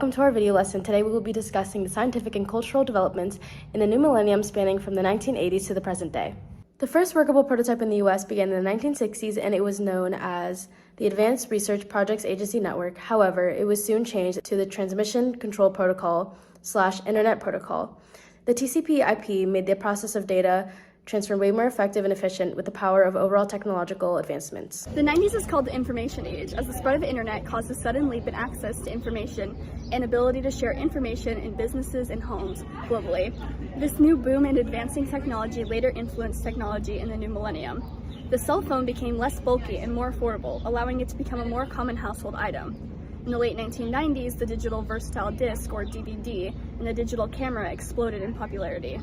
Welcome to our video lesson. Today we will be discussing the scientific and cultural developments in the new millennium spanning from the 1980s to the present day. The first workable prototype in the U.S. began in the 1960s, and it was known as the Advanced Research Projects Agency Network. However, it was soon changed to the Transmission Control Protocol/Internet Protocol. The TCP/IP made the process of data transfer way more effective and efficient with the power of overall technological advancements. The 90s is called the information age, as the spread of the internet caused a sudden leap in access to information and ability to share information in businesses and homes globally. This new boom in advancing technology later influenced technology in the new millennium. The cell phone became less bulky and more affordable, allowing it to become a more common household item. In the late 1990s, the digital versatile disc, or DVD, and the digital camera exploded in popularity.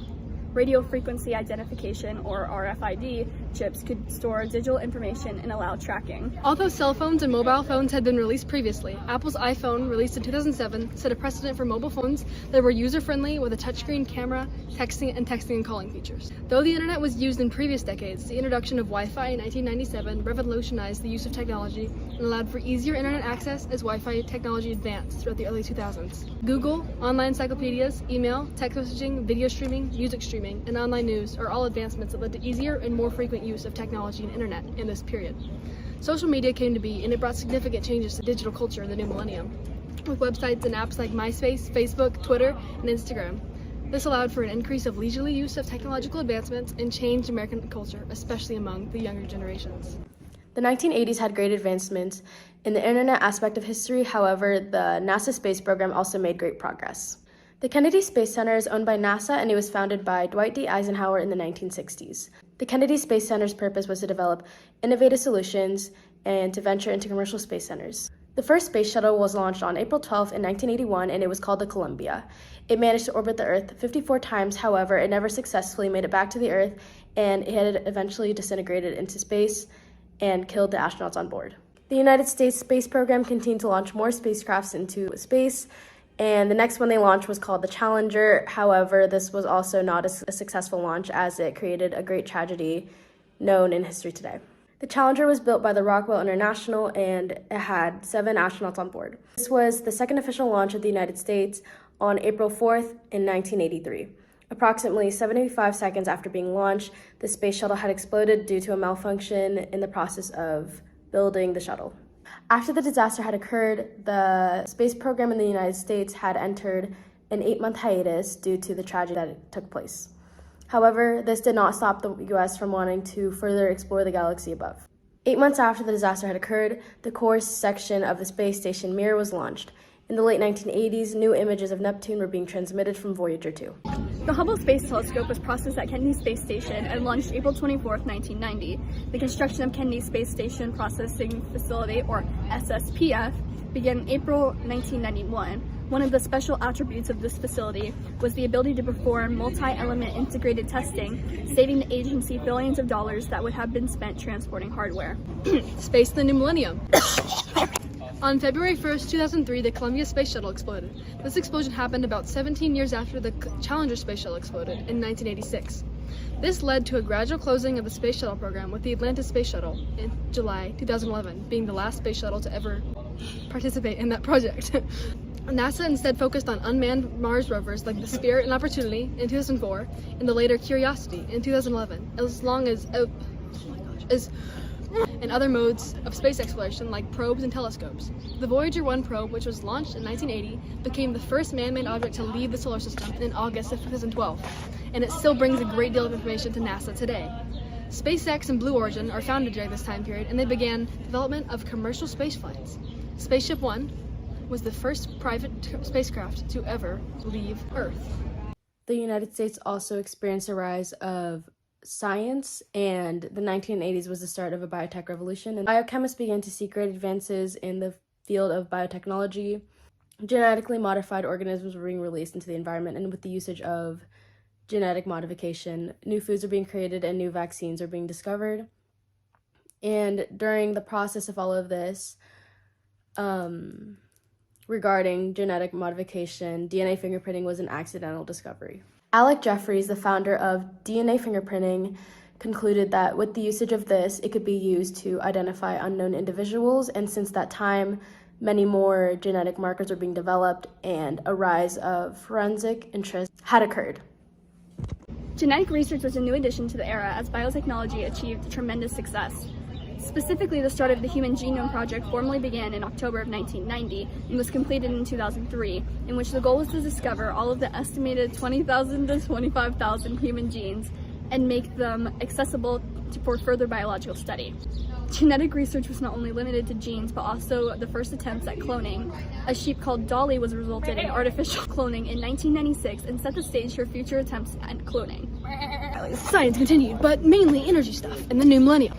Radio frequency identification, or RFID, chips could store digital information and allow tracking. Although cell phones and mobile phones had been released previously, Apple's iPhone, released in 2007, set a precedent for mobile phones that were user-friendly with a touchscreen camera, texting and calling features. Though the internet was used in previous decades, the introduction of Wi-Fi in 1997 revolutionized the use of technology and allowed for easier internet access as Wi-Fi technology advanced throughout the early 2000s. Google, online encyclopedias, email, text messaging, video streaming, music streaming, and online news are all advancements that led to easier and more frequent use of technology and internet in this period. Social media came to be, and it brought significant changes to digital culture in the new millennium, with websites and apps like MySpace, Facebook, Twitter, and Instagram. This allowed for an increase of leisurely use of technological advancements and changed American culture, especially among the younger generations. The 1980s had great advancements in the internet aspect of history. However, the NASA space program also made great progress. The Kennedy Space Center is owned by NASA, and it was founded by Dwight D. Eisenhower in the 1960s. The Kennedy Space Center's purpose was to develop innovative solutions and to venture into commercial space centers. The first space shuttle was launched on April 12 in 1981, and it was called the Columbia. It managed to orbit the Earth 54 times. However, it never successfully made it back to the Earth, and it had eventually disintegrated into space and killed the astronauts on board. The United States space program continued to launch more spacecrafts into space, and the next one they launched was called the Challenger. However, this was also not a successful launch, as it created a great tragedy known in history today. The Challenger was built by the Rockwell International, and it had 7 astronauts on board. This was the second official launch of the United States on April 4th in 1983. Approximately 75 seconds after being launched, the space shuttle had exploded due to a malfunction in the process of building the shuttle. After the disaster had occurred, the space program in the United States had entered an 8-month hiatus due to the tragedy that took place. However, this did not stop the U.S. from wanting to further explore the galaxy above. 8 months after the disaster had occurred, the core section of the space station Mir was launched. In the late 1980s, new images of Neptune were being transmitted from Voyager 2. The Hubble Space Telescope was processed at Kennedy Space Station and launched April 24, 1990. The construction of Kennedy Space Station Processing Facility, or SSPF, began in April 1991. One of the special attributes of this facility was the ability to perform multi-element integrated testing, saving the agency billions of dollars that would have been spent transporting hardware. Space in the new millennium. On February 1st, 2003, the Columbia Space Shuttle exploded. This explosion happened about 17 years after the Challenger Space Shuttle exploded in 1986. This led to a gradual closing of the Space Shuttle program, with the Atlantis Space Shuttle in July 2011 being the last space shuttle to ever participate in that project. NASA instead focused on unmanned Mars rovers like the Spirit and Opportunity in 2004 and the later Curiosity in 2011, as long as and other modes of space exploration like probes and telescopes. The Voyager 1 probe, which was launched in 1980, became the first man-made object to leave the solar system in August of 2012, and it still brings a great deal of information to NASA today. SpaceX and Blue Origin are founded during this time period, and they began development of commercial space flights. Spaceship One was the first private spacecraft to ever leave Earth. The United States also experienced a rise of science, and the 1980s was the start of a biotech revolution, and biochemists began to see great advances in the field of biotechnology. Genetically modified organisms were being released into the environment, and with the usage of genetic modification, new foods are being created and new vaccines are being discovered. And during the process of all of this, regarding genetic modification, DNA fingerprinting was an accidental discovery. Alec Jeffreys, the founder of DNA fingerprinting, concluded that with the usage of this, it could be used to identify unknown individuals, and since that time, many more genetic markers were being developed, and a rise of forensic interest had occurred. Genetic research was a new addition to the era as biotechnology achieved tremendous success. Specifically, the start of the Human Genome Project formally began in October of 1990 and was completed in 2003, in which the goal was to discover all of the estimated 20,000 to 25,000 human genes and make them accessible for further biological study. Genetic research was not only limited to genes, but also the first attempts at cloning. A sheep called Dolly was resulted in artificial cloning in 1996 and set the stage for future attempts at cloning. Science continued, but mainly energy stuff in the new millennium.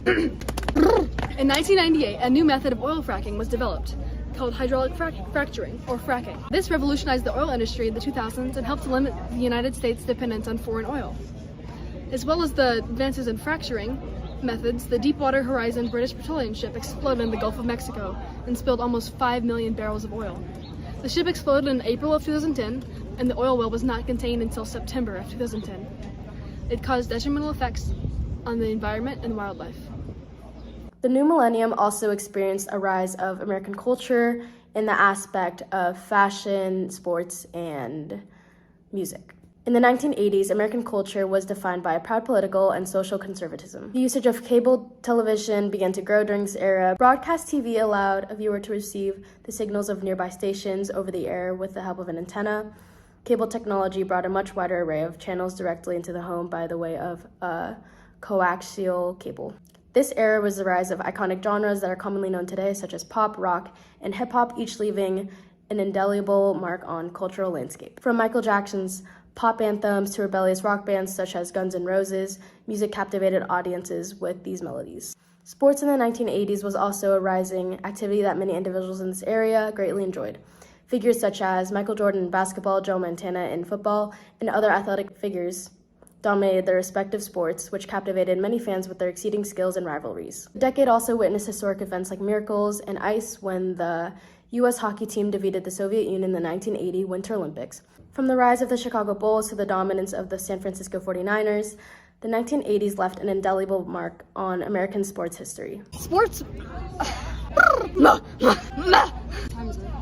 In 1998, a new method of oil fracking was developed, called hydraulic fracturing, or fracking. This revolutionized the oil industry in the 2000s and helped to limit the United States' dependence on foreign oil. As well as the advances in fracturing methods, the Deepwater Horizon British petroleum ship exploded in the Gulf of Mexico and spilled almost 5 million barrels of oil. The ship exploded in April of 2010, and the oil well was not contained until September of 2010. It caused detrimental effects on the environment and wildlife. The new millennium also experienced a rise of American culture in the aspect of fashion, sports, and music. In the 1980s, American culture was defined by proud political and social conservatism. The usage of cable television began to grow during this era. Broadcast TV allowed a viewer to receive the signals of nearby stations over the air with the help of an antenna. Cable technology brought a much wider array of channels directly into the home by the way of a coaxial cable. This era was the rise of iconic genres that are commonly known today, such as pop, rock, and hip-hop, each leaving an indelible mark on cultural landscape. From Michael Jackson's pop anthems to rebellious rock bands such as Guns N' Roses, music captivated audiences with these melodies. Sports in the 1980s was also a rising activity that many individuals in this area greatly enjoyed. Figures such as Michael Jordan in basketball, Joe Montana in football, and other athletic figures dominated their respective sports, which captivated many fans with their exceeding skills and rivalries. The decade also witnessed historic events like miracles and ice when the U.S. hockey team defeated the Soviet Union in the 1980 Winter Olympics. From the rise of the Chicago Bulls to the dominance of the San Francisco 49ers, the 1980s left an indelible mark on American sports history. Sports.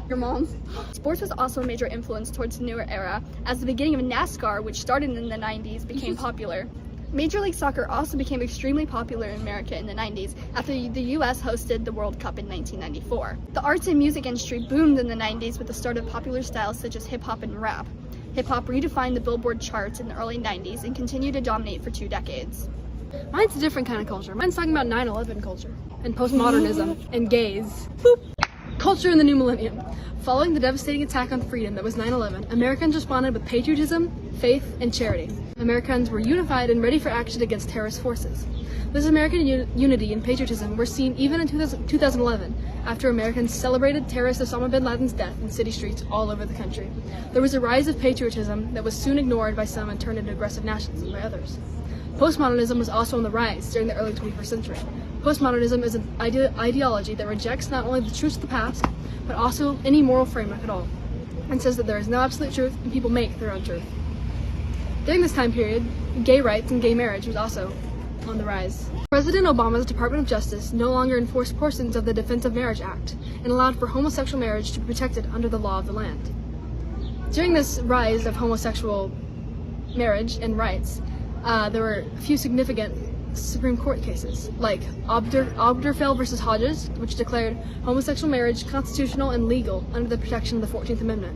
Your mom. Sports was also a major influence towards the newer era, as the beginning of NASCAR, which started in the 90s, became popular. Major League Soccer also became extremely popular in America in the 90s after the US hosted the World Cup in 1994. The arts and music industry boomed in the 90s with the start of popular styles such as hip-hop and rap. Hip-hop redefined the Billboard charts in the early 90s and continued to dominate for 2 decades. Mine's a different kind of culture. Mine's talking about 9/11 culture and postmodernism and gays. Boop. Culture in the new millennium. Following the devastating attack on freedom that was 9/11, Americans responded with patriotism, faith, and charity. Americans were unified and ready for action against terrorist forces. This American unity and patriotism were seen even in 2011, after Americans celebrated terrorist Osama bin Laden's death in city streets all over the country. There was a rise of patriotism that was soon ignored by some and turned into aggressive nationalism by others. Postmodernism was also on the rise during the early 21st century. Postmodernism is an ideology that rejects not only the truths of the past, but also any moral framework at all, and says that there is no absolute truth and people make their own truth. During this time period, gay rights and gay marriage was also on the rise. President Obama's Department of Justice no longer enforced portions of the Defense of Marriage Act and allowed for homosexual marriage to be protected under the law of the land. During this rise of homosexual marriage and rights, there were a few significant Supreme Court cases, like Obergefell versus Hodges, which declared homosexual marriage constitutional and legal under the protection of the 14th Amendment,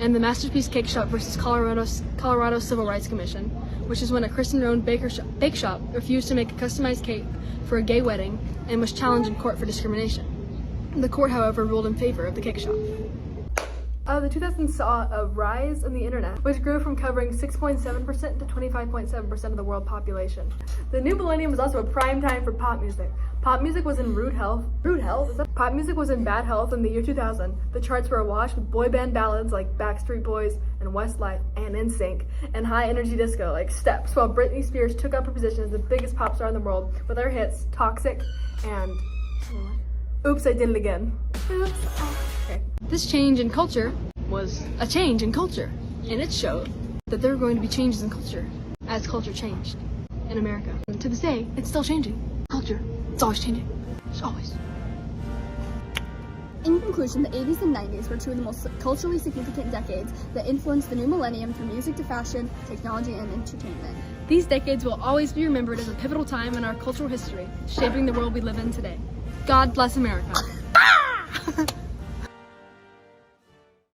and the Masterpiece Cake Shop versus Colorado Civil Rights Commission, which is when a Christian-owned bake shop refused to make a customized cake for a gay wedding and was challenged in court for discrimination. The court, however, ruled in favor of the cake shop. The 2000s saw a rise in the internet, which grew from covering 6.7% to 25.7% of the world population. The new millennium was also a prime time for pop music. Pop music was in Pop music was in bad health in the year 2000. The charts were awash with boy band ballads like Backstreet Boys and Westlife and NSYNC, and high energy disco like Steps, while Britney Spears took up her position as the biggest pop star in the world with her hits Toxic and Oops, I Did It Again. Okay. This change in culture was a change in culture, and it showed that there were going to be changes in culture as culture changed in America. And to this day, it's still changing. Culture, it's always changing. It's always. In conclusion, the 80s and 90s were two of the most culturally significant decades that influenced the new millennium through music to fashion, technology, and entertainment. These decades will always be remembered as a pivotal time in our cultural history, shaping the world we live in today. God bless America.